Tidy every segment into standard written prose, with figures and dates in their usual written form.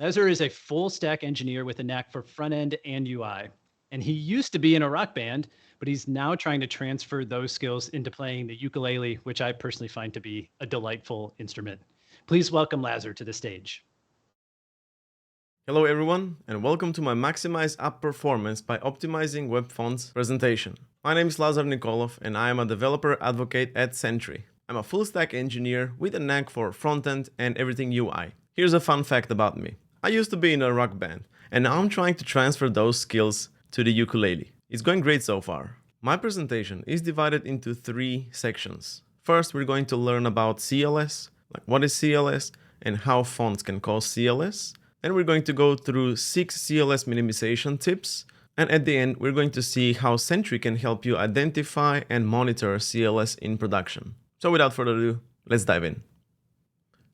Lazar is a full stack engineer with a knack for front end and UI. And he used to be in a rock band, but he's now trying to transfer those skills into playing the ukulele, which I personally find to be a delightful instrument. Please welcome Lazar to the stage. Hello everyone, and welcome to my Maximize App Performance by Optimizing Web Fonts presentation. My name is Lazar Nikolov, and I am a developer advocate at Sentry. I'm a full-stack engineer with a knack for front-end and everything UI. Here's a fun fact about me. I used to be in a rock band, and now I'm trying to transfer those skills to the ukulele. It's going great so far. My presentation is divided into 3 sections. First, we're going to learn about CLS, like what is CLS, and how fonts can cause CLS. Then we're going to go through 6 CLS minimization tips, and at the end we're going to see how Sentry can help you identify and monitor CLS in production. So without further ado, let's dive in.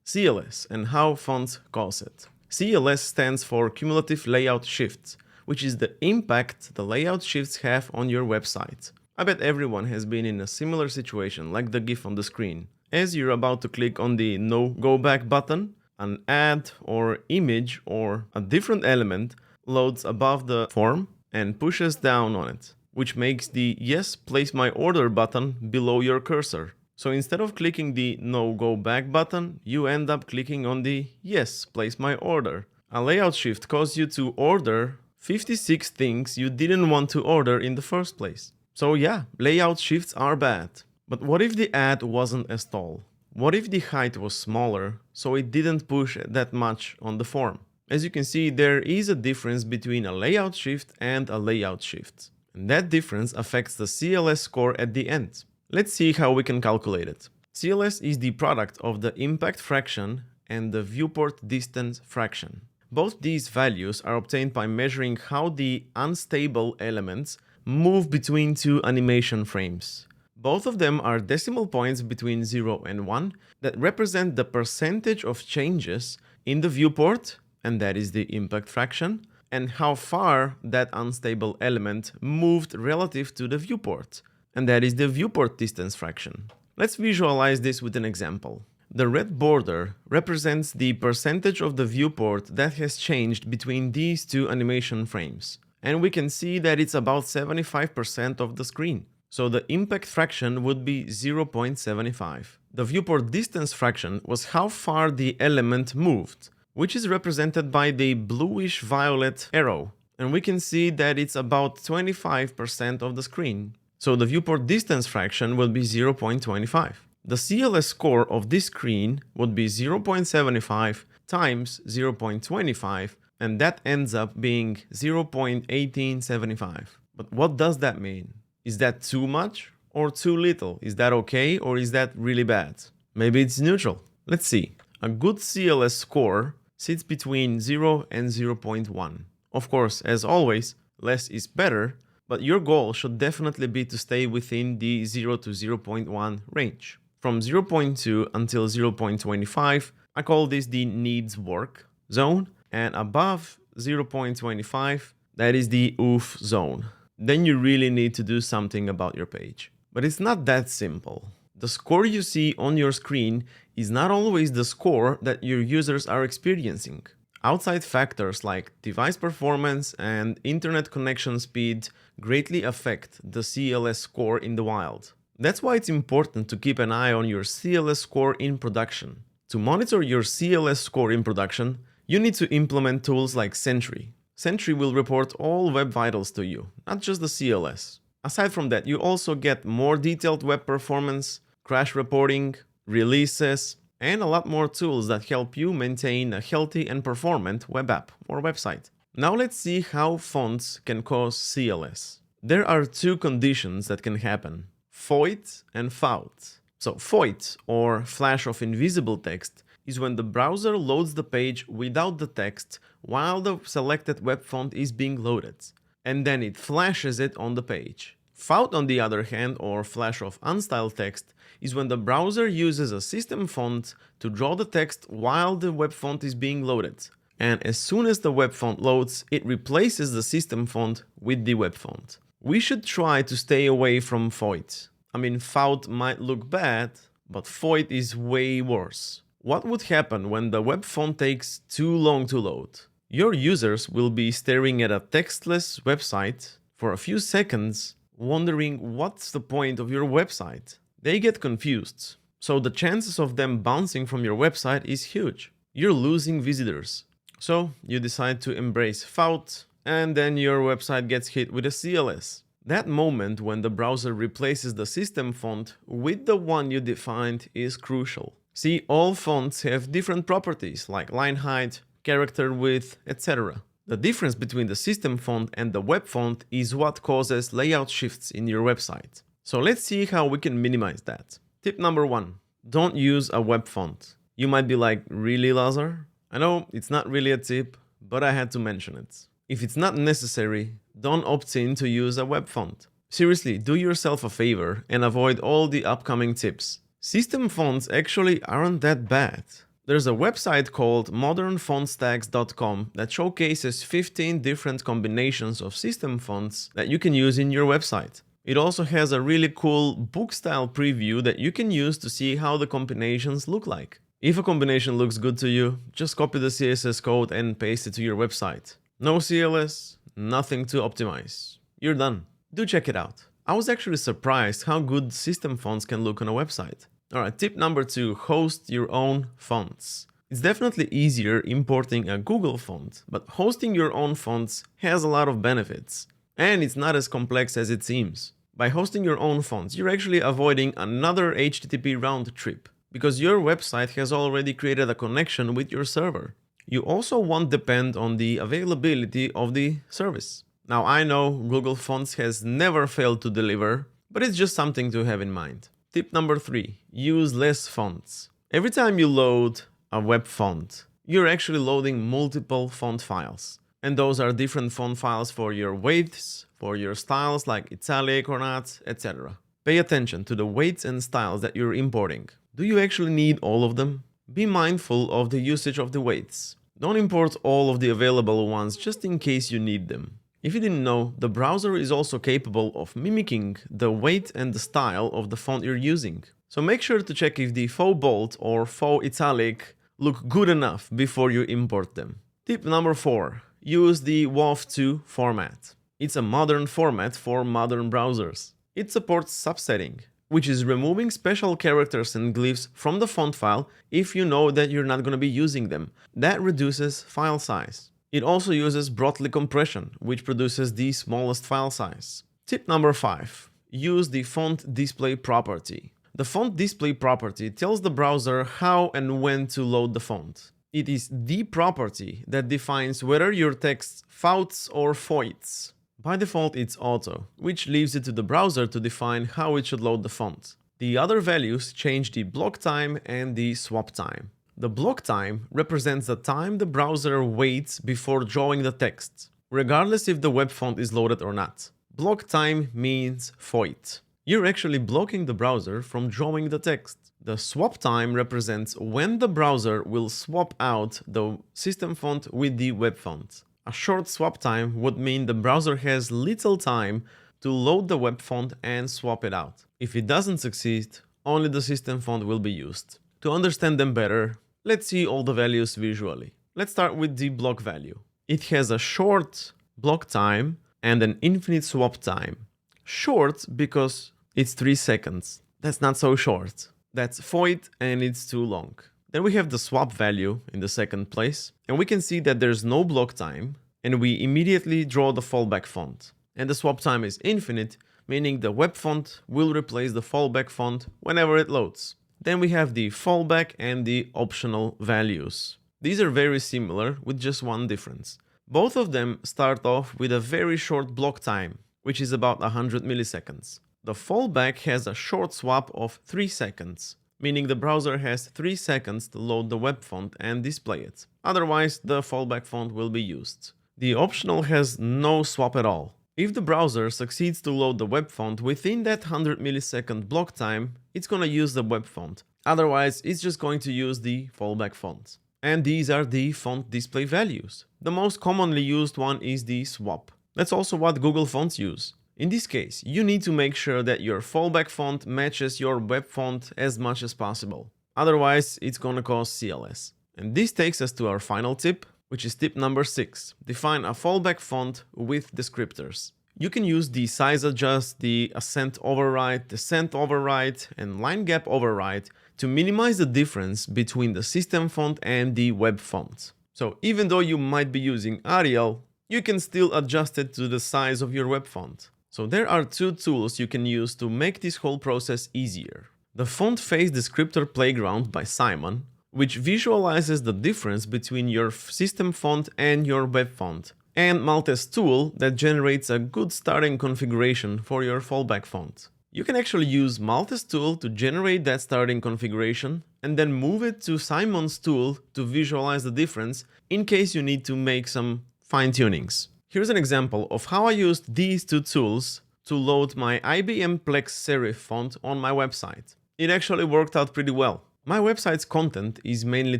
CLS and how fonts cause it. CLS stands for Cumulative Layout Shifts, which is the impact the layout shifts have on your website. I bet everyone has been in a similar situation like the GIF on the screen. As you're about to click on the No Go Back button, an ad or image or a different element loads above the form and pushes down on it, which makes the Yes, Place My Order button below your cursor. So instead of clicking the No Go Back button, you end up clicking on the Yes, Place My Order. A layout shift caused you to order 56 things you didn't want to order in the first place. So yeah, layout shifts are bad. But what if the ad wasn't as tall? What if the height was smaller, so it didn't push that much on the form? As you can see, there is a difference between a layout shift and a layout shift. And that difference affects the CLS score at the end. Let's see how we can calculate it. CLS is the product of the impact fraction and the viewport distance fraction. Both these values are obtained by measuring how the unstable elements move between 2 animation frames. Both of them are decimal points between 0 and 1 that represent the percentage of changes in the viewport, and that is the impact fraction, and how far that unstable element moved relative to the viewport, and that is the viewport distance fraction. Let's visualize this with an example. The red border represents the percentage of the viewport that has changed between these 2 animation frames, and we can see that it's about 75% of the screen. So the impact fraction would be 0.75. The viewport distance fraction was how far the element moved, which is represented by the bluish-violet arrow. And we can see that it's about 25% of the screen. So the viewport distance fraction will be 0.25. The CLS score of this screen would be 0.75 times 0.25, and that ends up being 0.1875. But what does that mean? Is that too much or too little? Is that okay or is that really bad? Maybe it's neutral. Let's see. A good CLS score sits between 0 and 0.1. Of course, as always, less is better, but your goal should definitely be to stay within the 0 to 0.1 range. From 0.2 until 0.25, I call this the needs work zone, and above 0.25, that is the oof zone. Then you really need to do something about your page. But it's not that simple. The score you see on your screen is not always the score that your users are experiencing. Outside factors like device performance and internet connection speed greatly affect the CLS score in the wild. That's why it's important to keep an eye on your CLS score in production. To monitor your CLS score in production, you need to implement tools like Sentry. Sentry will report all web vitals to you, not just the CLS. Aside from that, you also get more detailed web performance, crash reporting, releases, and a lot more tools that help you maintain a healthy and performant web app or website. Now let's see how fonts can cause CLS. There are 2 conditions that can happen: FOIT and FOUT. So FOIT, or flash of invisible text, is when the browser loads the page without the text while the selected web font is being loaded, and then it flashes it on the page. FOUT, on the other hand, or flash of unstyled text, is when the browser uses a system font to draw the text while the web font is being loaded, and as soon as the web font loads, it replaces the system font with the web font. We should try to stay away from FOIT. I mean, FOUT might look bad, but FOIT is way worse. What would happen when the web font takes too long to load? Your users will be staring at a textless website for a few seconds, wondering what's the point of your website. They get confused, so the chances of them bouncing from your website is huge. You're losing visitors. So you decide to embrace FOUT, and then your website gets hit with a CLS. That moment when the browser replaces the system font with the one you defined is crucial. See, all fonts have different properties like line height, character width, etc. The difference between the system font and the web font is what causes layout shifts in your website. So let's see how we can minimize that. Tip number 1. Don't use a web font. You might be like, really, Lazar? I know it's not really a tip, but I had to mention it. If it's not necessary, don't opt in to use a web font. Seriously, do yourself a favor and avoid all the upcoming tips. System fonts actually aren't that bad. There's a website called modernfontstacks.com that showcases 15 different combinations of system fonts that you can use in your website. It also has a really cool book-style preview that you can use to see how the combinations look like. If a combination looks good to you, just copy the CSS code and paste it to your website. No CLS, nothing to optimize. You're done. Do check it out. I was actually surprised how good system fonts can look on a website. Alright, tip number 2, host your own fonts. It's definitely easier importing a Google font, but hosting your own fonts has a lot of benefits. And it's not as complex as it seems. By hosting your own fonts, you're actually avoiding another HTTP round trip, because your website has already created a connection with your server. You also won't depend on the availability of the service. Now I know Google Fonts has never failed to deliver, but it's just something to have in mind. Tip number 3, use less fonts. Every time you load a web font, you're actually loading multiple font files. And those are different font files for your weights, for your styles like italic or not, etc. Pay attention to the weights and styles that you're importing. Do you actually need all of them? Be mindful of the usage of the weights. Don't import all of the available ones just in case you need them. If you didn't know, the browser is also capable of mimicking the weight and the style of the font you're using. So make sure to check if the faux bold or faux italic look good enough before you import them. Tip number 4. Use the WAV2 format. It's a modern format for modern browsers. It supports subsetting, which is removing special characters and glyphs from the font file if you know that you're not going to be using them. That reduces file size. It also uses Brotli compression, which produces the smallest file size. Tip number 5. Use the font display property. The font display property tells the browser how and when to load the font. It is the property that defines whether your text fouts or foits. By default, it's auto, which leaves it to the browser to define how it should load the font. The other values change the block time and the swap time. The block time represents the time the browser waits before drawing the text, regardless if the web font is loaded or not. Block time means foit. You're actually blocking the browser from drawing the text. The swap time represents when the browser will swap out the system font with the web font. A short swap time would mean the browser has little time to load the web font and swap it out. If it doesn't succeed, only the system font will be used. To understand them better, let's see all the values visually. Let's start with the block value. It has a short block time and an infinite swap time. Short because it's 3 seconds. That's not so short. That's foit and it's too long. Then we have the swap value in the second place, and we can see that there's no block time, and we immediately draw the fallback font. And the swap time is infinite, meaning the web font will replace the fallback font whenever it loads. Then we have the fallback and the optional values. These are very similar with just one difference. Both of them start off with a very short block time, which is about 100 milliseconds. The fallback has a short swap of 3 seconds, meaning the browser has 3 seconds to load the web font and display it. Otherwise, the fallback font will be used. The optional has no swap at all. If the browser succeeds to load the web font within that 100 millisecond block time, it's gonna use the web font. Otherwise, it's just going to use the fallback font. And these are the font display values. The most commonly used one is the swap. That's also what Google Fonts use. In this case, you need to make sure that your fallback font matches your web font as much as possible. Otherwise, it's gonna cause CLS. And this takes us to our final tip, which is tip number 6. Define a fallback font with descriptors. You can use the size adjust, the accent override, descent override, and line gap override to minimize the difference between the system font and the web font. So even though you might be using Arial, you can still adjust it to the size of your web font. So there are 2 tools you can use to make this whole process easier. The Font Face Descriptor Playground by Simon, which visualizes the difference between your system font and your web font, and Maltese Tool that generates a good starting configuration for your fallback font. You can actually use Maltese Tool to generate that starting configuration and then move it to Simon's tool to visualize the difference in case you need to make some fine-tunings. Here's an example of how I used these 2 tools to load my IBM Plex serif font on my website. It actually worked out pretty well. My website's content is mainly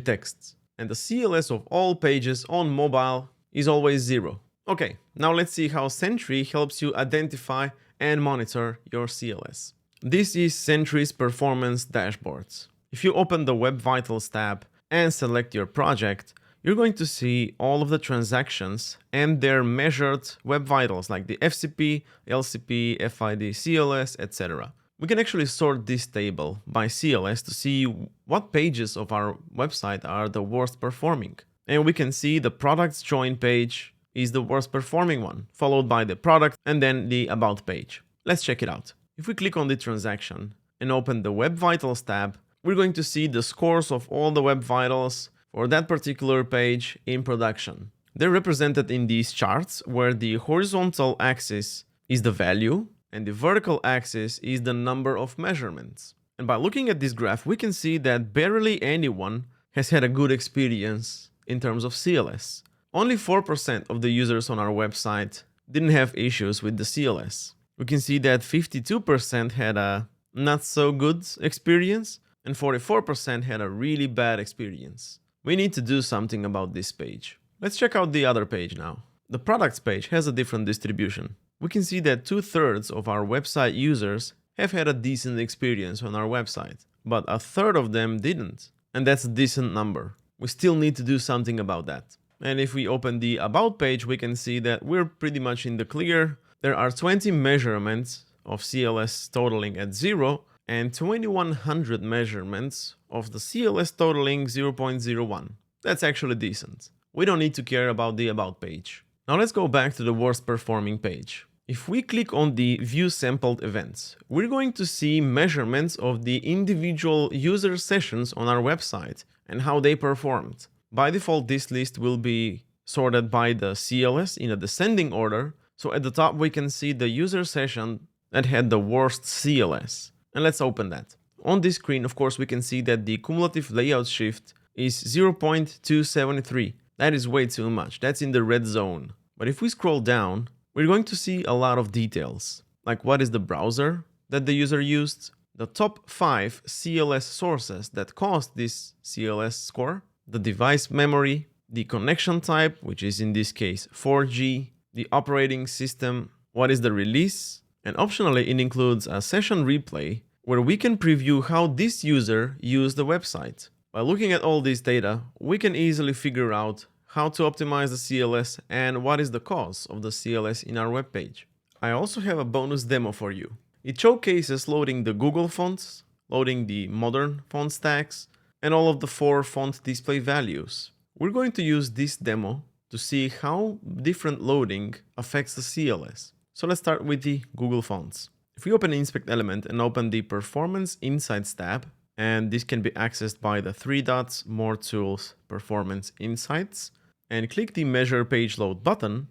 text, and the CLS of all pages on mobile is always 0. Okay, now let's see how Sentry helps you identify and monitor your CLS. This is Sentry's performance dashboards. If you open the Web Vitals tab and select your project, you're going to see all of the transactions and their measured Web Vitals like the FCP, LCP, FID, CLS, etc. We can actually sort this table by CLS to see what pages of our website are the worst performing. And we can see the products join page is the worst performing one, followed by the product and then the about page. Let's check it out. If we click on the transaction and open the Web Vitals tab, we're going to see the scores of all the Web Vitals for that particular page in production. They're represented in these charts where the horizontal axis is the value and the vertical axis is the number of measurements. And by looking at this graph, we can see that barely anyone has had a good experience in terms of CLS. Only 4% of the users on our website didn't have issues with the CLS. We can see that 52% had a not so good experience and 44% had a really bad experience. We need to do something about this page. Let's check out the other page now. The products page has a different distribution. We can see that 2/3 of our website users have had a decent experience on our website, but 1/3 of them didn't. And that's a decent number. We still need to do something about that. And if we open the About page, we can see that we're pretty much in the clear. There are 20 measurements of CLS totaling at 0 and 2100 measurements of the CLS totaling 0.01. That's actually decent. We don't need to care about the About page. Now let's go back to the worst performing page. If we click on the View Sampled Events, we're going to see measurements of the individual user sessions on our website and how they performed. By default, this list will be sorted by the CLS in a descending order. So at the top, we can see the user session that had the worst CLS. And let's open that. On this screen, of course, we can see that the cumulative layout shift is 0.273. That is way too much. That's in the red zone. But if we scroll down, we're going to see a lot of details, like what is the browser that the user used, the top 5 CLS sources that caused this CLS score, the device memory, the connection type, which is in this case 4G, the operating system, what is the release, and optionally it includes a session replay where we can preview how this user used the website. By looking at all this data, we can easily figure out how to optimize the CLS and what is the cause of the CLS in our web page. I also have a bonus demo for you. It showcases loading the Google fonts, loading the modern font stacks, and all of the 4 font display values. We're going to use this demo to see how different loading affects the CLS. So let's start with the Google fonts. If we open Inspect Element and open the Performance Insights tab, and this can be accessed by the 3 dots, More Tools, Performance Insights, and click the Measure Page Load button,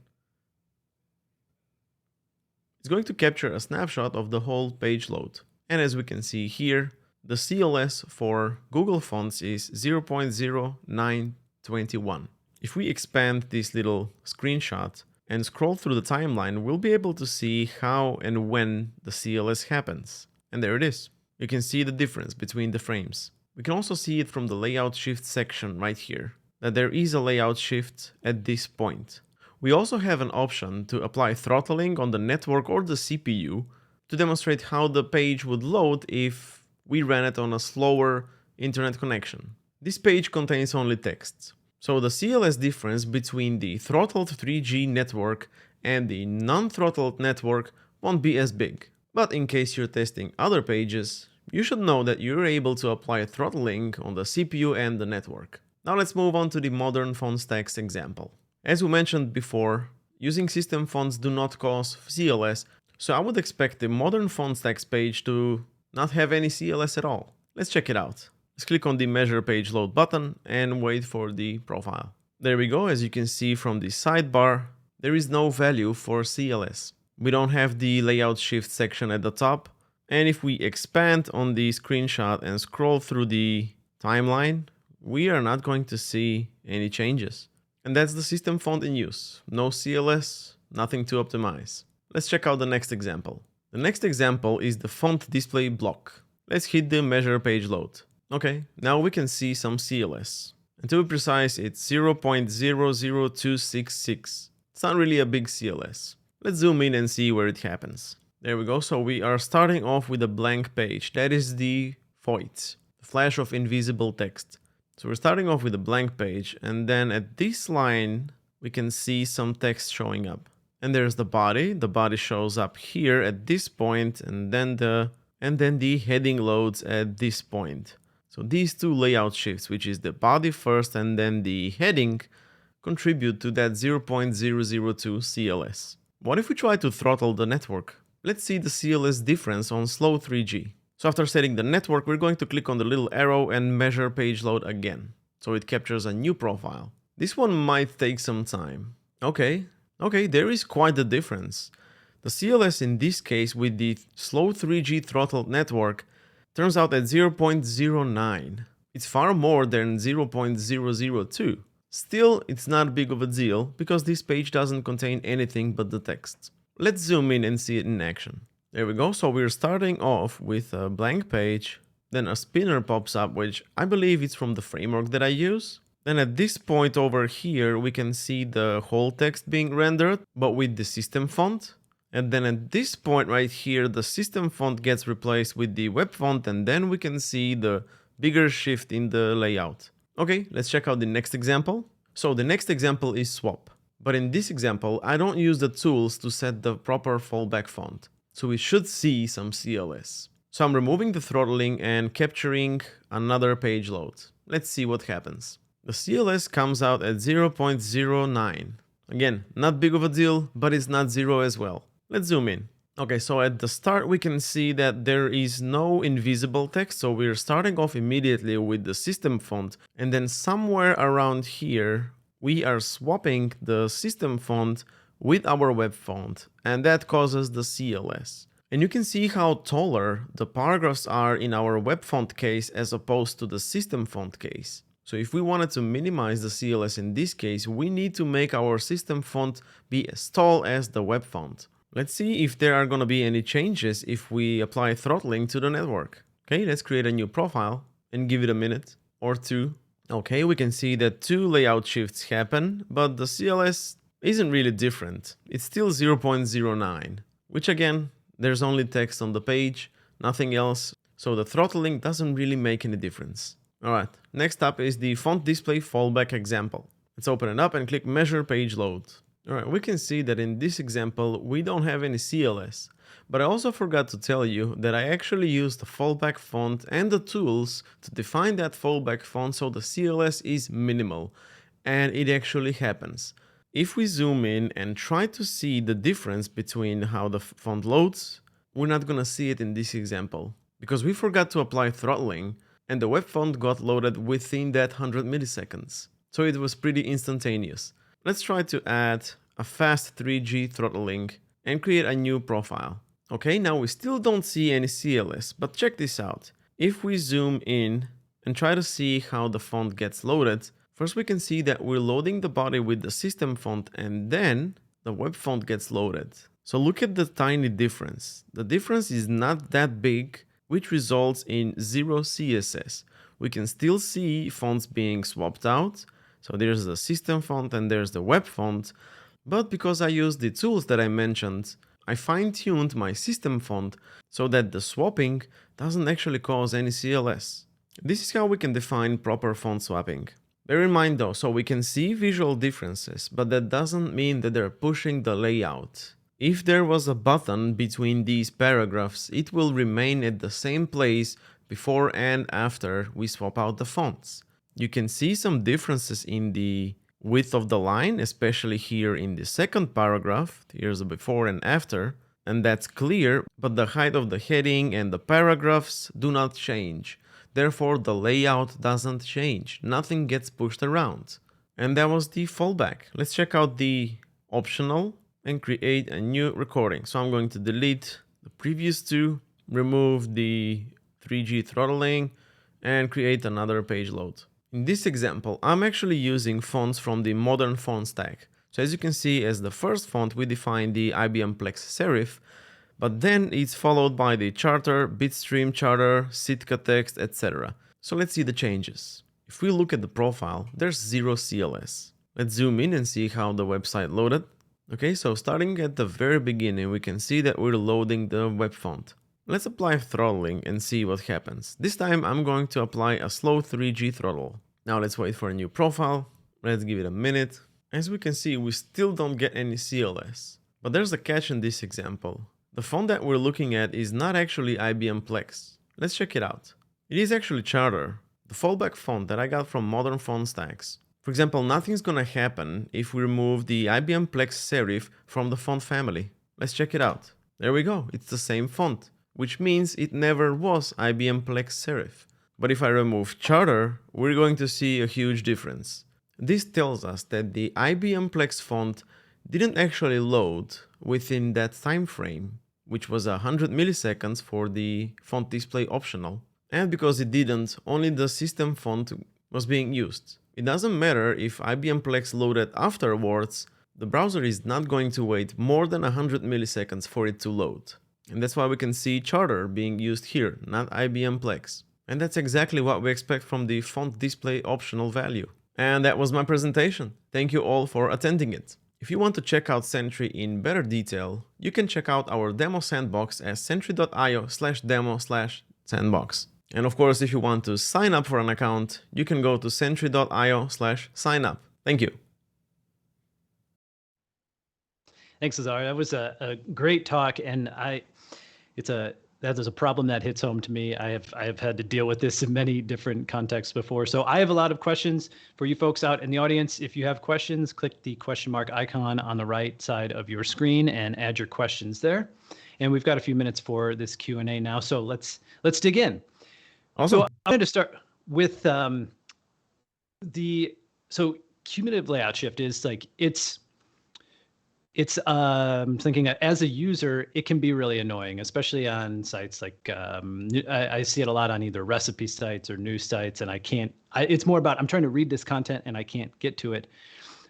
it's going to capture a snapshot of the whole page load. And as we can see here, the CLS for Google Fonts is 0.0921. If we expand this little screenshot and scroll through the timeline, we'll be able to see how and when the CLS happens. And there it is. You can see the difference between the frames. We can also see it from the layout shift section right here, that there is a layout shift at this point. We also have an option to apply throttling on the network or the CPU to demonstrate how the page would load if we ran it on a slower internet connection. This page contains only text. So the CLS difference between the throttled 3G network and the non-throttled network won't be as big. But in case you're testing other pages, you should know that you're able to apply throttling on the CPU and the network. Now let's move on to the modern font stacks example. As we mentioned before, using system fonts do not cause CLS, so I would expect the modern font stacks page to not have any CLS at all. Let's check it out. Let's click on the measure page load button and wait for the profile. There we go. As you can see from the sidebar, there is no value for CLS. We don't have the layout shift section at the top. And if we expand on the screenshot and scroll through the timeline, we are not going to see any changes. And that's the system font in use. No CLS, nothing to optimize. Let's check out the next example. The next example is the font display block. Let's hit the measure page load. Okay, now we can see some CLS. And to be precise, it's 0.00266. It's not really a big CLS. Let's zoom in and see where it happens. There we go. So we are starting off with a blank page. That is the void, the flash of invisible text. So we're starting off with a blank page, and then at this line, we can see some text showing up. And there's the body. The body shows up here at this point, and then the heading loads at this point. So these two layout shifts, which is the body first and then the heading, contribute to that 0.002 CLS. What if we try to throttle the network? Let's see the CLS difference on slow 3G. So after setting the network, we're going to click on the little arrow and measure page load again. So it captures a new profile. This one might take some time. Okay, there is quite a difference. The CLS in this case with the slow 3G throttled network turns out at 0.09. It's far more than 0.002. Still, it's not big of a deal because this page doesn't contain anything but the text. Let's zoom in and see it in action. There we go. So we're starting off with a blank page, then a spinner pops up, which I believe it's from the framework that I use. Then at this point over here, we can see the whole text being rendered, but with the system font. And then at this point right here, the system font gets replaced with the web font, and then we can see the bigger shift in the layout. Okay, let's check out the next example. So the next example is swap. But in this example, I don't use the tools to set the proper fallback font. So we should see some CLS. So I'm removing the throttling and capturing another page load. Let's see what happens. The CLS comes out at 0.09. Again, not big of a deal, but it's not zero as well. Let's zoom in. Okay, so at the start we can see that there is no invisible text, so we're starting off immediately with the system font, and then somewhere around here we are swapping the system font with our web font, and that causes the CLS. And you can see how taller the paragraphs are in our web font case as opposed to the system font case. So if we wanted to minimize the CLS in this case, we need to make our system font be as tall as the web font. Let's see if there are going to be any changes if we apply throttling to the network. Okay, let's create a new profile and give it a minute or two. Okay, we can see that two layout shifts happen, but the CLS isn't really different. It's still 0.09, which again, there's only text on the page, nothing else. So the throttling doesn't really make any difference. Alright, next up is the font display fallback example. Let's open it up and click measure page load. Alright, we can see that in this example, we don't have any CLS. But I also forgot to tell you that I actually used the fallback font and the tools to define that fallback font so the CLS is minimal. And it actually happens. If we zoom in and try to see the difference between how the font loads, we're not gonna see it in this example. Because we forgot to apply throttling, and the web font got loaded within that 100 milliseconds. So it was pretty instantaneous. Let's try to add a fast 3G throttling and create a new profile. Okay, now we still don't see any CLS, but check this out. If we zoom in and try to see how the font gets loaded, first we can see that we're loading the body with the system font and then the web font gets loaded. So look at the tiny difference. The difference is not that big, which results in zero CSS. We can still see fonts being swapped out. So there's the system font and there's the web font. But because I used the tools that I mentioned, I fine-tuned my system font so that the swapping doesn't actually cause any CLS. This is how we can define proper font swapping. Bear in mind though, so we can see visual differences, but that doesn't mean that they're pushing the layout. If there was a button between these paragraphs, it will remain at the same place before and after we swap out the fonts. You can see some differences in the width of the line, especially here in the second paragraph. Here's a before and after, and that's clear, but the height of the heading and the paragraphs do not change. Therefore, the layout doesn't change. Nothing gets pushed around. And that was the fallback. Let's check out the optional and create a new recording. So I'm going to delete the previous two, remove the 3G throttling, and create another page load. In this example, I'm actually using fonts from the modern font stack. So as you can see, as the first font, we define the IBM Plex serif, but then it's followed by the charter, bitstream charter, Sitka text, etc. So let's see the changes. If we look at the profile, there's zero CLS. Let's zoom in and see how the website loaded. Okay, so starting at the very beginning, we can see that we're loading the web font. Let's apply throttling and see what happens. This time I'm going to apply a slow 3G throttle. Now let's wait for a new profile. Let's give it a minute. As we can see, we still don't get any CLS. But there's a catch in this example. The font that we're looking at is not actually IBM Plex. Let's check it out. It is actually Charter, the fallback font that I got from modern font stacks. For example, nothing's gonna happen if we remove the IBM Plex serif from the font family. Let's check it out. There we go, it's the same font, which means it never was IBM Plex serif. But if I remove Charter, we're going to see a huge difference. This tells us that the IBM Plex font didn't actually load within that time frame, which was 100 milliseconds for the font display optional. And because it didn't, only the system font was being used. It doesn't matter if IBM Plex loaded afterwards, the browser is not going to wait more than 100 milliseconds for it to load. And that's why we can see Charter being used here, not IBM Plex. And that's exactly what we expect from the font display optional value. And that was my presentation. Thank you all for attending it. If you want to check out Sentry in better detail, you can check out our demo sandbox at sentry.io/demo/sandbox. And of course, if you want to sign up for an account, you can go to sentry.io/signup. Thank you. Thanks, Lazar. That was a great talk, and that is a problem that hits home to me. I have had to deal with this in many different contexts before. So I have a lot of questions for you folks out in the audience. If you have questions, click the question mark icon on the right side of your screen and add your questions there. And we've got a few minutes for this Q&A now. So let's dig in. Awesome. So I wanted to start with so cumulative layout shift is like it's thinking as a user, it can be really annoying, especially on sites like I see it a lot on either recipe sites or news sites, and it's more about I'm trying to read this content and I can't get to it.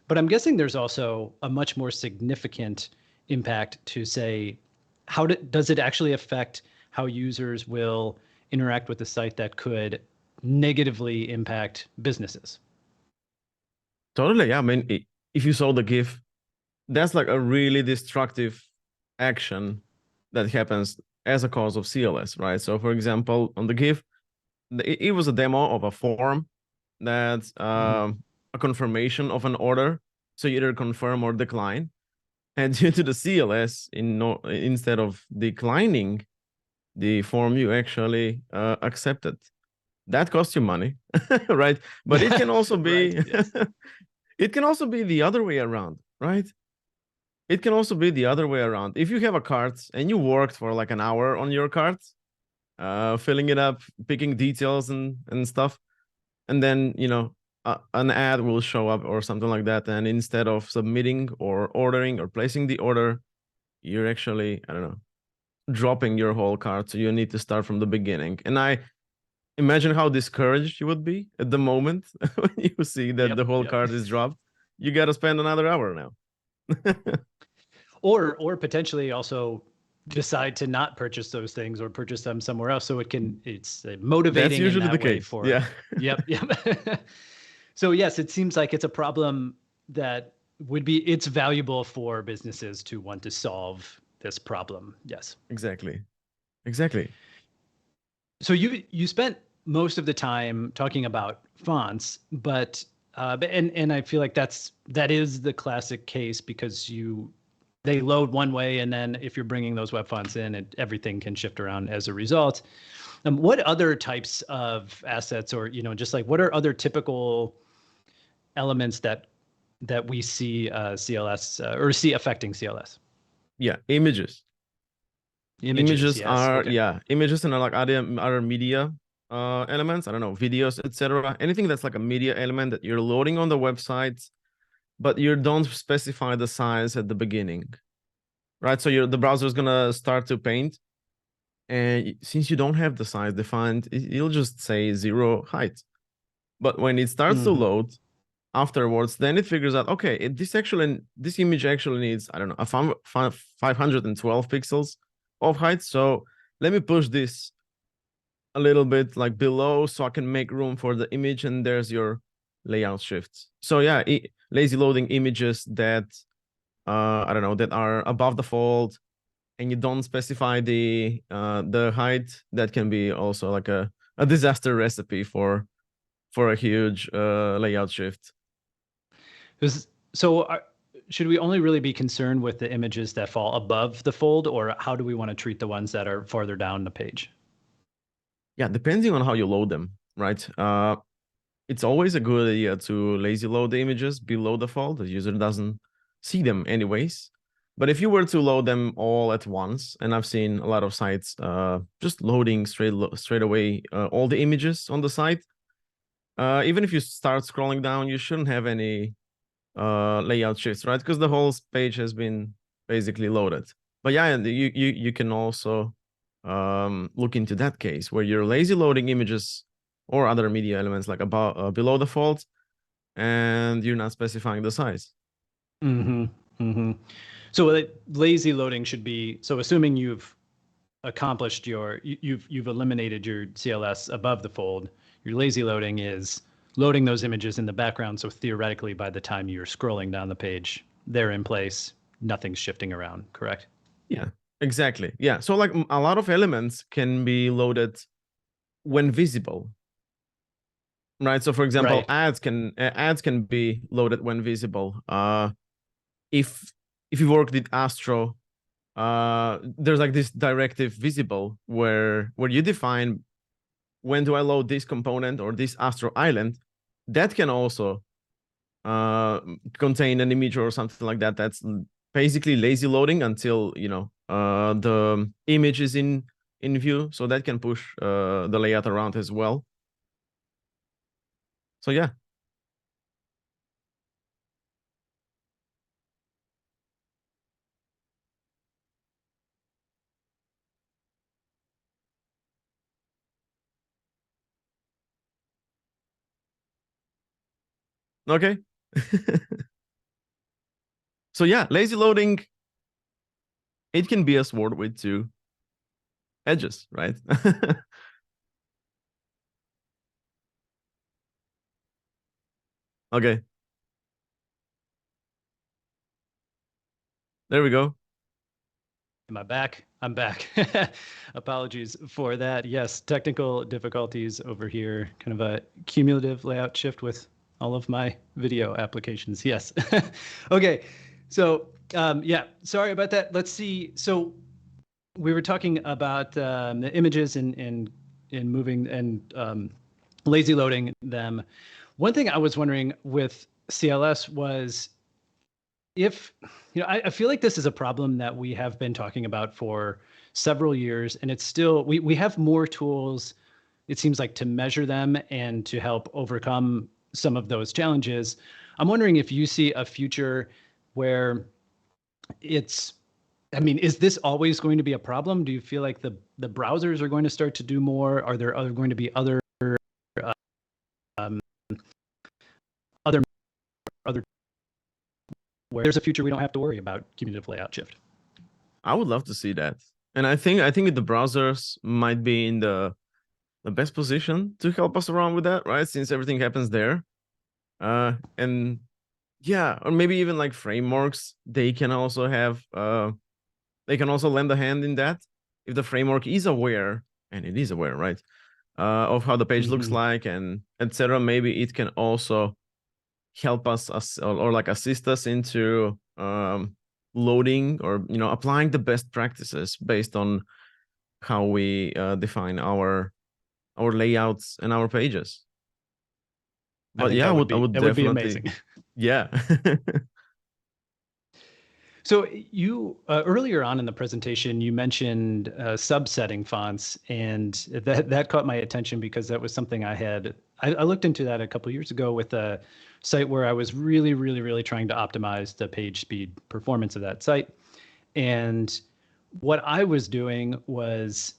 But I'm guessing there's also a much more significant impact to say, does it actually affect how users will interact with the site that could negatively impact businesses? Totally, yeah. I mean, if you saw the GIF, that's like a really destructive action that happens as a cause of CLS, right? So for example, on the GIF, it was a demo of a form that's a confirmation of an order. So you either confirm or decline. And due to the CLS, instead of declining the form, you actually accept it. That costs you money, right? But it can also be, Right, yes. it can also be the other way around, right? It can also be the other way around. If you have a cart and you worked for like an hour on your cart, filling it up, picking details and stuff, and then, an ad will show up or something like that. And instead of submitting or ordering or placing the order, you're actually, I don't know, dropping your whole cart. So you need to start from the beginning. And I imagine how discouraged you would be at the moment when you see that the whole cart is dropped. You got to spend another hour now. or potentially also decide to not purchase those things or purchase them somewhere else. So it's motivating. That's usually in that the way case. for Yeah. Yep. So yes, it seems like it's a problem that it's valuable for businesses to want to solve this problem. Yes. Exactly. So you spent most of the time talking about fonts, and I feel like that is the classic case because they load one way, and then if you're bringing those web fonts in, everything can shift around as a result. What other types of assets, or just like what are other typical elements that we see CLS or see affecting CLS? Yeah, images. Images, yes. Are, Okay. yeah, images and like other media elements. I don't know, videos, etc. Anything that's like a media element that you're loading on the website, but you don't specify the size at the beginning, right? So the browser is gonna start to paint, and since you don't have the size defined, it'll just say 0 height. But when it starts to load afterwards, then it figures out, okay, this image actually needs, I don't know, 512 pixels of height. So let me push this a little bit like below so I can make room for the image, and there's your layout shift. So yeah, lazy loading images that I don't know, that are above the fold and you don't specify the height, that can be also like a disaster recipe for a huge layout shift. So should we only really be concerned with the images that fall above the fold, or how do we want to treat the ones that are farther down the page? Yeah, depending on how you load them, right? It's always a good idea to lazy load the images below the fold. The user doesn't see them anyways. But if you were to load them all at once, and I've seen a lot of sites just loading straight away all the images on the site, even if you start scrolling down, you shouldn't have any layout shifts, right? Because the whole page has been basically loaded. But yeah, you can also look into that case where you're lazy loading images or other media elements like above below the fold, and you're not specifying the size. So lazy loading should be, so assuming you've accomplished you've eliminated your CLS above the fold, your lazy loading is loading those images in the background. So theoretically, by the time you're scrolling down the page, they're in place, nothing's shifting around, correct? Yeah, exactly. Yeah, so like a lot of elements can be loaded when visible, right? So for example, Right. ads can be loaded when visible. If you work with Astro, there's like this directive visible where you define when do I load this component or this Astro island. That can also contain an image or something like that. That's basically lazy loading until the image is in view. So that can push the layout around as well. So yeah. Okay. So yeah, lazy loading, it can be a sword with two edges, right? Okay. There we go. Am I back? I'm back. Apologies for that. Yes, technical difficulties over here. Kind of a cumulative layout shift with all of my video applications. Yes. Okay. So, yeah, sorry about that. Let's see. So we were talking about the images and moving and lazy loading them. One thing I was wondering with CLS was if I feel like this is a problem that we have been talking about for several years, and it's still we have more tools, it seems like, to measure them and to help overcome some of those challenges. I'm wondering if you see a future where is this always going to be a problem? Do you feel like the browsers are going to start to do more? Are there going to be other um, other where there's a future we don't have to worry about cumulative layout shift? I would love to see that. And I think the browsers might be in the best position to help us around with that, right? Since everything happens there. And yeah, or maybe even like frameworks, they can also have they can also lend a hand in that if the framework is aware, and it is aware, right? of how the page looks Hmm. like and etc. Maybe it can also help us or like assist us into loading or applying the best practices based on how we define our layouts and our pages. I But think yeah, I would that would be definitely, amazing. yeah. So you earlier on in the presentation, you mentioned subsetting fonts, and that caught my attention because that was something I looked into that a couple years ago with a site where I was really trying to optimize the page speed performance of that site. And what I was doing was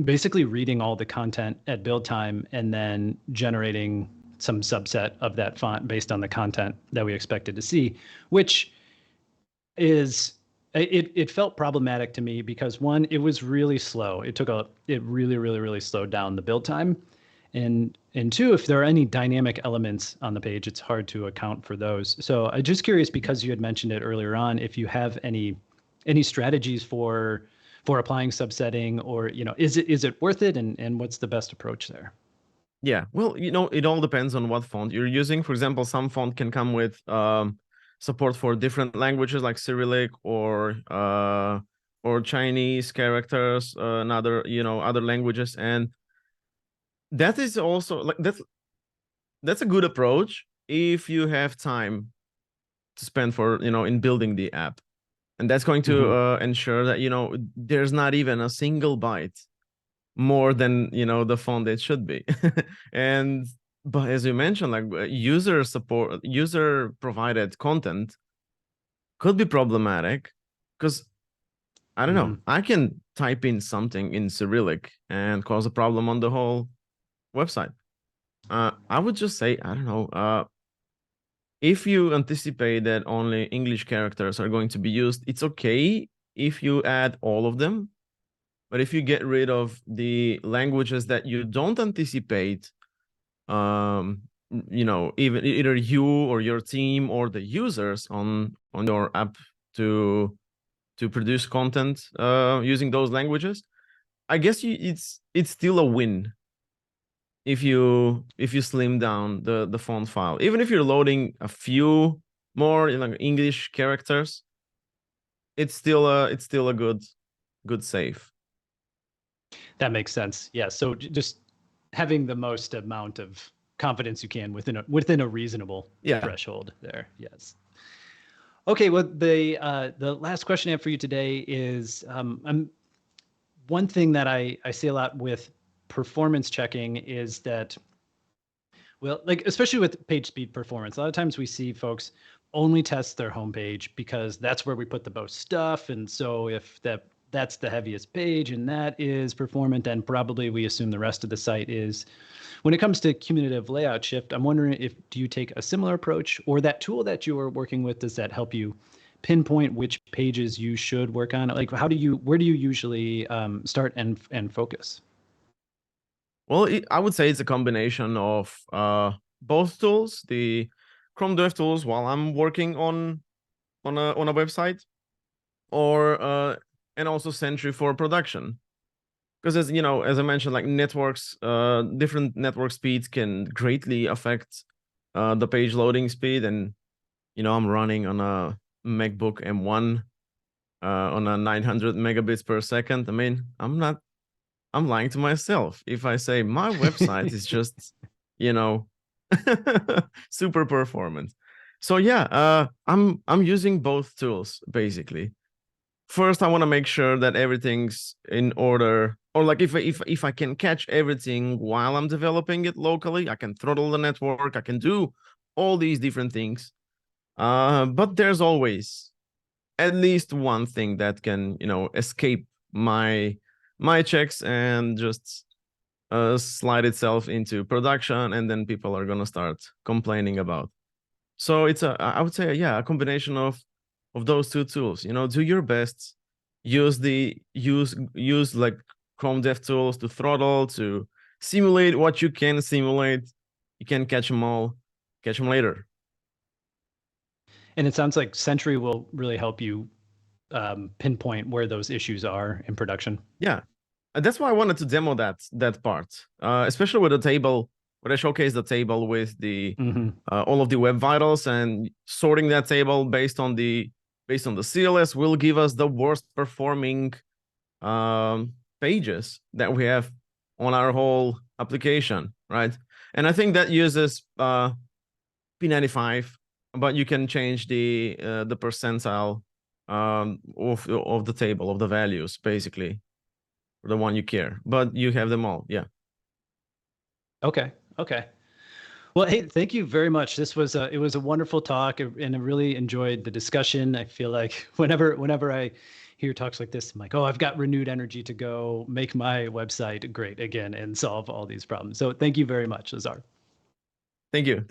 basically reading all the content at build time and then generating some subset of that font based on the content that we expected to see, which is it felt problematic to me because one, it was really slow. It really slowed down the build time. And two, if there are any dynamic elements on the page, it's hard to account for those. So I'm just curious, because you had mentioned it earlier on, if you have any strategies for applying subsetting, or is it worth it, and what's the best approach there? Yeah, well, it all depends on what font you're using. For example, some font can come with support for different languages like Cyrillic or Chinese characters, and other languages, and that is also like that's a good approach if you have time to spend for in building the app, and that's going to Hmm. ensure that there's not even a single byte more than the font it should be. And but as you mentioned, like user provided content could be problematic because I don't know, Hmm. I can type in something in Cyrillic and cause a problem on the whole website. I would just say, I don't know, if you anticipate that only English characters are going to be used, it's okay if you add all of them. But if you get rid of the languages that you don't anticipate, um, even either you or your team or the users on your app to produce content using those languages, I guess it's still a win if you slim down the font file. Even if you're loading a few more like English characters, it's still a good save. That makes sense. Yeah. So just having the most amount of confidence you can within a reasonable Yeah. threshold there. Yes. Okay. Well, the last question I have for you today is one thing that I see a lot with performance checking is that, well, like especially with page speed performance, a lot of times we see folks only test their homepage because that's where we put the most stuff. And so if that's the heaviest page and that is performant, then probably we assume the rest of the site is. When it comes to cumulative layout shift, I'm wondering, if do you take a similar approach, or that tool that you are working with, does that help you pinpoint which pages you should work on? Like, where do you usually start and focus? Well, I would say it's a combination of both tools, the Chrome Dev tools while I'm working on a website, or and also Sentry for production. Because as I mentioned, like different network speeds can greatly affect the page loading speed, and I'm running on a MacBook M1 on a 900 megabits per second. I mean, I'm lying to myself if I say my website is just, you know, super performant. So yeah, I'm using both tools basically. First, I want to make sure that everything's in order, or like if I can catch everything while I'm developing it locally, I can throttle the network, I can do all these different things. But there's always at least one thing that can escape my checks and just slide itself into production, and then people are gonna start complaining about. So it's I would say, yeah, a combination of those two tools. Do your best, use like Chrome Dev tools to throttle, to simulate what you can simulate. You can catch them all, catch them later. And it sounds like Sentry will really help you pinpoint where those issues are in production. Yeah, That's why I wanted to demo that part, especially with the table, where I showcase the table with the all of the web vitals, and sorting that table based on the CLS will give us the worst performing pages that we have on our whole application, right? And I think that uses P95, but you can change the percentile of the table of the values, basically, for the one you care. But you have them all, yeah. Okay. Okay. Well, hey, thank you very much. This was it was a wonderful talk, and I really enjoyed the discussion. I feel like whenever I hear talks like this, I'm like, oh, I've got renewed energy to go make my website great again and solve all these problems. So thank you very much, Lazar. Thank you.